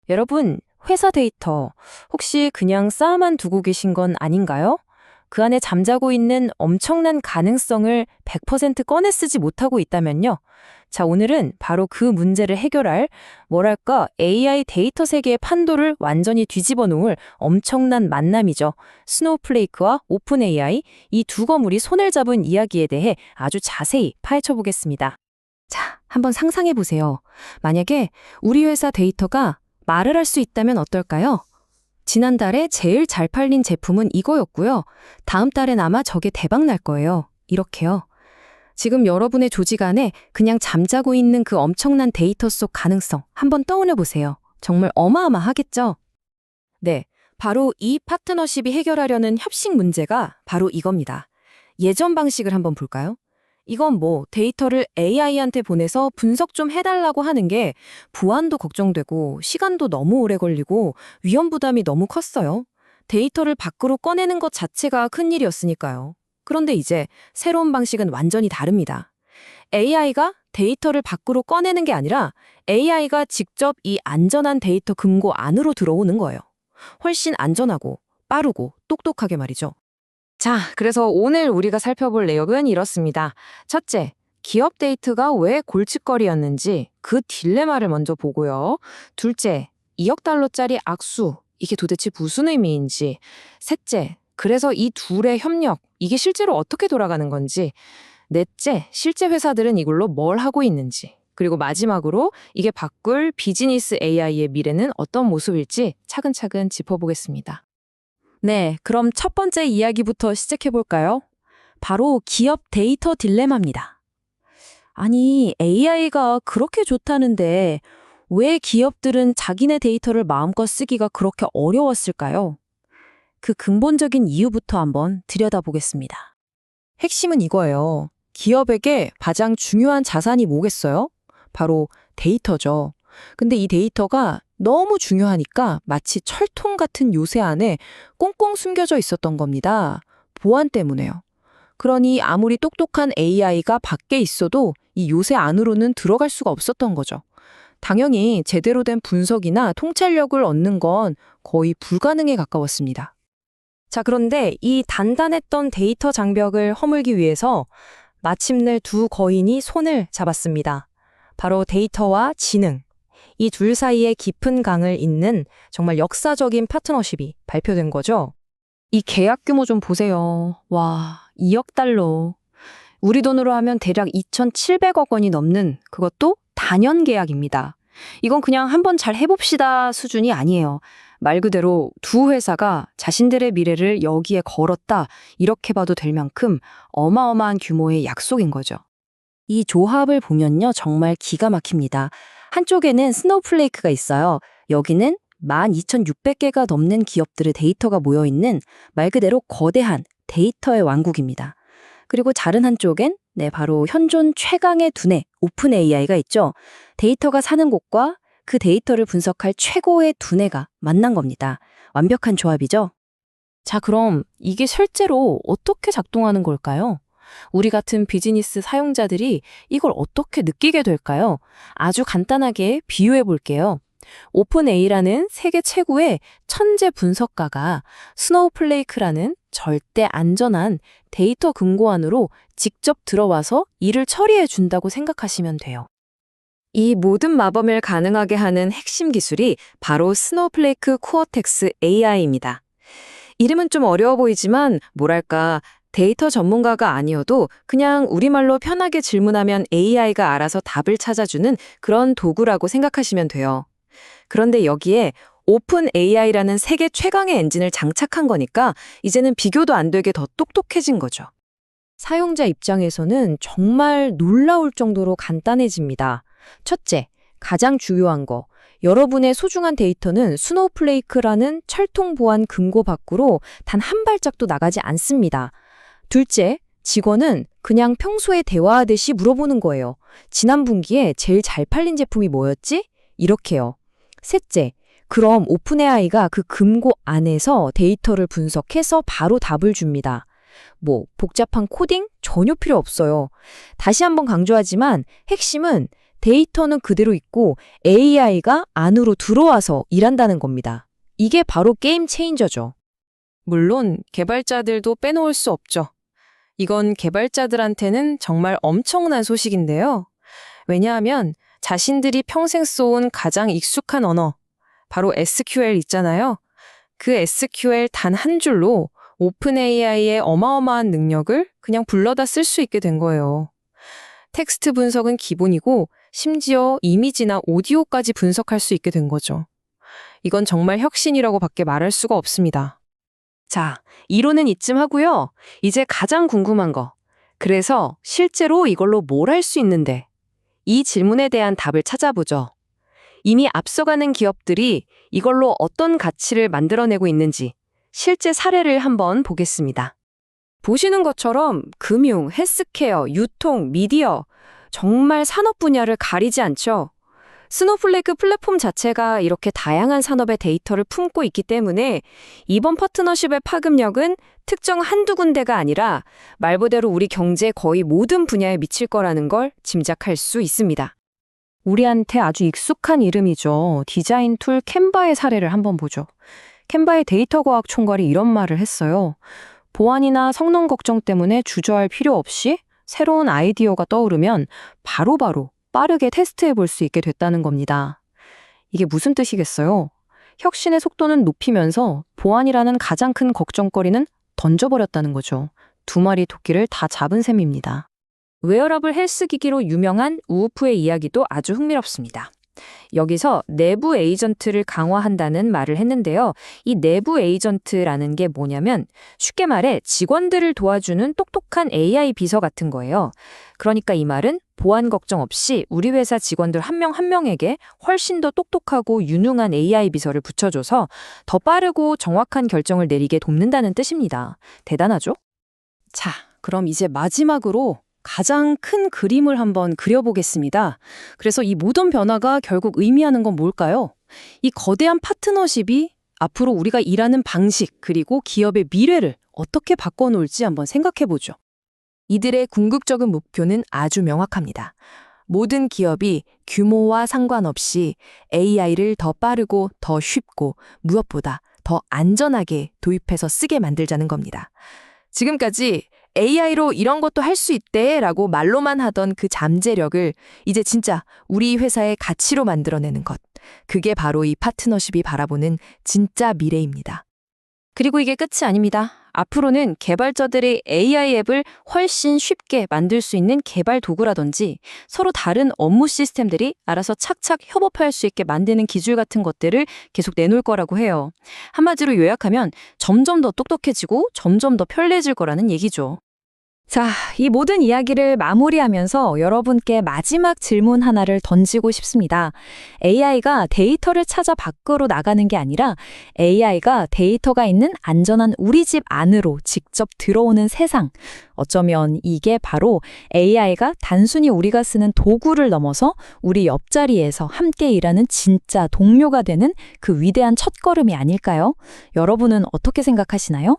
여러분, 회사 데이터 혹시 그냥 쌓아만 두고 계신 건 아닌가요? 그 안에 잠자고 있는 엄청난 가능성을 100% 꺼내 쓰지 못하고 있다면요. 자, 오늘은 바로 그 문제를 해결할 뭐랄까 AI 데이터 세계의 판도를 완전히 뒤집어 놓을 엄청난 만남이죠. 스노우플레이크와 오픈 AI 이 두 거물이 손을 잡은 이야기에 대해 아주 자세히 파헤쳐 보겠습니다. 자, 한번 상상해 보세요. 만약에 우리 회사 데이터가 말을 할 수 있다면 어떨까요? 지난달에 제일 잘 팔린 제품은 이거였고요. 다음 달엔 아마 저게 대박 날 거예요. 이렇게요. 지금 여러분의 조직 안에 그냥 잠자고 있는 그 엄청난 데이터 속 가능성 한번 떠올려 보세요. 정말 어마어마하겠죠? 네, 바로 이 파트너십이 해결하려는 협식 문제가 바로 이겁니다. 예전 방식을 한번 볼까요? 이건 데이터를 AI한테 보내서 분석 좀 해달라고 하는 게 보안도 걱정되고 시간도 너무 오래 걸리고 위험 부담이 너무 컸어요. 데이터를 밖으로 꺼내는 것 자체가 큰일이었으니까요. 그런데 이제 새로운 방식은 완전히 다릅니다. AI가 데이터를 밖으로 꺼내는 게 아니라 AI가 직접 이 안전한 데이터 금고 안으로 들어오는 거예요. 훨씬 안전하고 빠르고 똑똑하게 말이죠. 자, 그래서 오늘 우리가 살펴볼 내용은 이렇습니다. 첫째, 기업 데이터가 왜 골칫거리였는지 그 딜레마를 먼저 보고요. 둘째, 2억 달러짜리 악수, 이게 도대체 무슨 의미인지. 셋째, 그래서 이 둘의 협력, 이게 실제로 어떻게 돌아가는 건지. 넷째, 실제 회사들은 이걸로 뭘 하고 있는지. 그리고 마지막으로 이게 바꿀 비즈니스 AI의 미래는 어떤 모습일지 차근차근 짚어보겠습니다. 네, 그럼 첫 번째 이야기부터 시작해볼까요? 바로 기업 데이터 딜레마입니다. 아니, AI가 그렇게 좋다는데 왜 기업들은 자기네 데이터를 마음껏 쓰기가 그렇게 어려웠을까요? 그 근본적인 이유부터 한번 들여다보겠습니다. 핵심은 이거예요. 기업에게 가장 중요한 자산이 뭐겠어요? 바로 데이터죠. 근데 이 데이터가 너무 중요하니까 마치 철통 같은 요새 안에 꽁꽁 숨겨져 있었던 겁니다. 보안 때문에요. 그러니 아무리 똑똑한 AI가 밖에 있어도 이 요새 안으로는 들어갈 수가 없었던 거죠. 당연히 제대로 된 분석이나 통찰력을 얻는 건 거의 불가능에 가까웠습니다. 자, 그런데 이 단단했던 데이터 장벽을 허물기 위해서 마침내 두 거인이 손을 잡았습니다. 바로 데이터와 지능. 이 둘 사이에 깊은 강을 잇는 정말 역사적인 파트너십이 발표된 거죠. 이 계약 규모 좀 보세요. 와, 2억 달러. 우리 돈으로 하면 대략 2,700억 원이 넘는 그것도 단연 계약입니다. 이건 그냥 한번 잘 해봅시다 수준이 아니에요. 말 그대로 두 회사가 자신들의 미래를 여기에 걸었다 이렇게 봐도 될 만큼 어마어마한 규모의 약속인 거죠. 이 조합을 보면요 정말 기가 막힙니다. 한쪽에는 스노우플레이크가 있어요. 여기는 12,600개가 넘는 기업들의 데이터가 모여있는 말 그대로 거대한 데이터의 왕국입니다. 그리고 다른 한쪽엔 바로 현존 최강의 두뇌 오픈 AI가 있죠. 데이터가 사는 곳과 그 데이터를 분석할 최고의 두뇌가 만난 겁니다. 완벽한 조합이죠. 자, 그럼 이게 실제로 어떻게 작동하는 걸까요? 우리 같은 비즈니스 사용자들이 이걸 어떻게 느끼게 될까요? 아주 간단하게 비유해 볼게요. 오픈AI라는 세계 최고의 천재 분석가가 스노우플레이크라는 절대 안전한 데이터 금고 안으로 직접 들어와서 일을 처리해 준다고 생각하시면 돼요. 이 모든 마법을 가능하게 하는 핵심 기술이 바로 스노우플레이크 코어텍스 AI입니다. 이름은 좀 어려워 보이지만 뭐랄까 데이터 전문가가 아니어도 그냥 우리말로 편하게 질문하면 AI가 알아서 답을 찾아주는 그런 도구라고 생각하시면 돼요. 그런데 여기에 오픈 AI라는 세계 최강의 엔진을 장착한 거니까 이제는 비교도 안 되게 더 똑똑해진 거죠. 사용자 입장에서는 정말 놀라울 정도로 간단해집니다. 첫째, 가장 중요한 거. 여러분의 소중한 데이터는 스노우플레이크라는 철통 보안 금고 밖으로 단 한 발짝도 나가지 않습니다. 둘째, 직원은 그냥 평소에 대화하듯이 물어보는 거예요. 지난 분기에 제일 잘 팔린 제품이 뭐였지? 이렇게요. 셋째, 그럼 오픈AI가 그 금고 안에서 데이터를 분석해서 바로 답을 줍니다. 복잡한 코딩? 전혀 필요 없어요. 다시 한번 강조하지만 핵심은 데이터는 그대로 있고 AI가 안으로 들어와서 일한다는 겁니다. 이게 바로 게임 체인저죠. 물론 개발자들도 빼놓을 수 없죠. 이건 개발자들한테는 정말 엄청난 소식인데요. 왜냐하면 자신들이 평생 써온 가장 익숙한 언어, 바로 SQL 있잖아요. 그 SQL 단 한 줄로 오픈 AI의 어마어마한 능력을 그냥 불러다 쓸 수 있게 된 거예요. 텍스트 분석은 기본이고 심지어 이미지나 오디오까지 분석할 수 있게 된 거죠. 이건 정말 혁신이라고 밖에 말할 수가 없습니다. 자, 이론은 이쯤 하고요. 이제 가장 궁금한 거. 그래서 실제로 이걸로 뭘 할 수 있는데? 이 질문에 대한 답을 찾아보죠. 이미 앞서가는 기업들이 이걸로 어떤 가치를 만들어내고 있는지 실제 사례를 한번 보겠습니다. 보시는 것처럼 금융, 헬스케어, 유통, 미디어, 정말 산업 분야를 가리지 않죠. 스노플레이크 플랫폼 자체가 이렇게 다양한 산업의 데이터를 품고 있기 때문에 이번 파트너십의 파급력은 특정 한두 군데가 아니라 말 그대로 우리 경제 거의 모든 분야에 미칠 거라는 걸 짐작할 수 있습니다. 우리한테 아주 익숙한 이름이죠. 디자인 툴 캔바의 사례를 한번 보죠. 캔바의 데이터 과학 총괄이 이런 말을 했어요. 보안이나 성능 걱정 때문에 주저할 필요 없이 새로운 아이디어가 떠오르면 바로바로 빠르게 테스트해 볼 수 있게 됐다는 겁니다. 이게 무슨 뜻이겠어요? 혁신의 속도는 높이면서 보안이라는 가장 큰 걱정거리는 던져버렸다는 거죠. 두 마리 토끼를 다 잡은 셈입니다. 웨어러블 헬스 기기로 유명한 우우프의 이야기도 아주 흥미롭습니다. 여기서 내부 에이전트를 강화한다는 말을 했는데요. 이 내부 에이전트라는 게 뭐냐면 쉽게 말해 직원들을 도와주는 똑똑한 AI 비서 같은 거예요. 그러니까 이 말은 보안 걱정 없이 우리 회사 직원들 한 명 한 명에게 훨씬 더 똑똑하고 유능한 AI 비서를 붙여줘서 더 빠르고 정확한 결정을 내리게 돕는다는 뜻입니다. 대단하죠? 자, 그럼 이제 마지막으로 가장 큰 그림을 한번 그려보겠습니다. 그래서 이 모든 변화가 결국 의미하는 건 뭘까요? 이 거대한 파트너십이 앞으로 우리가 일하는 방식 그리고 기업의 미래를 어떻게 바꿔놓을지 한번 생각해보죠. 이들의 궁극적인 목표는 아주 명확합니다. 모든 기업이 규모와 상관없이 AI를 더 빠르고 더 쉽고 무엇보다 더 안전하게 도입해서 쓰게 만들자는 겁니다. 지금까지 AI로 이런 것도 할 수 있대 라고 말로만 하던 그 잠재력을 이제 진짜 우리 회사의 가치로 만들어내는 것. 그게 바로 이 파트너십이 바라보는 진짜 미래입니다. 그리고 이게 끝이 아닙니다. 앞으로는 개발자들이 AI 앱을 훨씬 쉽게 만들 수 있는 개발 도구라든지 서로 다른 업무 시스템들이 알아서 착착 협업할 수 있게 만드는 기술 같은 것들을 계속 내놓을 거라고 해요. 한마디로 요약하면 점점 더 똑똑해지고 점점 더 편리해질 거라는 얘기죠. 자, 이 모든 이야기를 마무리하면서 여러분께 마지막 질문 하나를 던지고 싶습니다. AI가 데이터를 찾아 밖으로 나가는 게 아니라 AI가 데이터가 있는 안전한 우리 집 안으로 직접 들어오는 세상. 어쩌면 이게 바로 AI가 단순히 우리가 쓰는 도구를 넘어서 우리 옆자리에서 함께 일하는 진짜 동료가 되는 그 위대한 첫걸음이 아닐까요? 여러분은 어떻게 생각하시나요?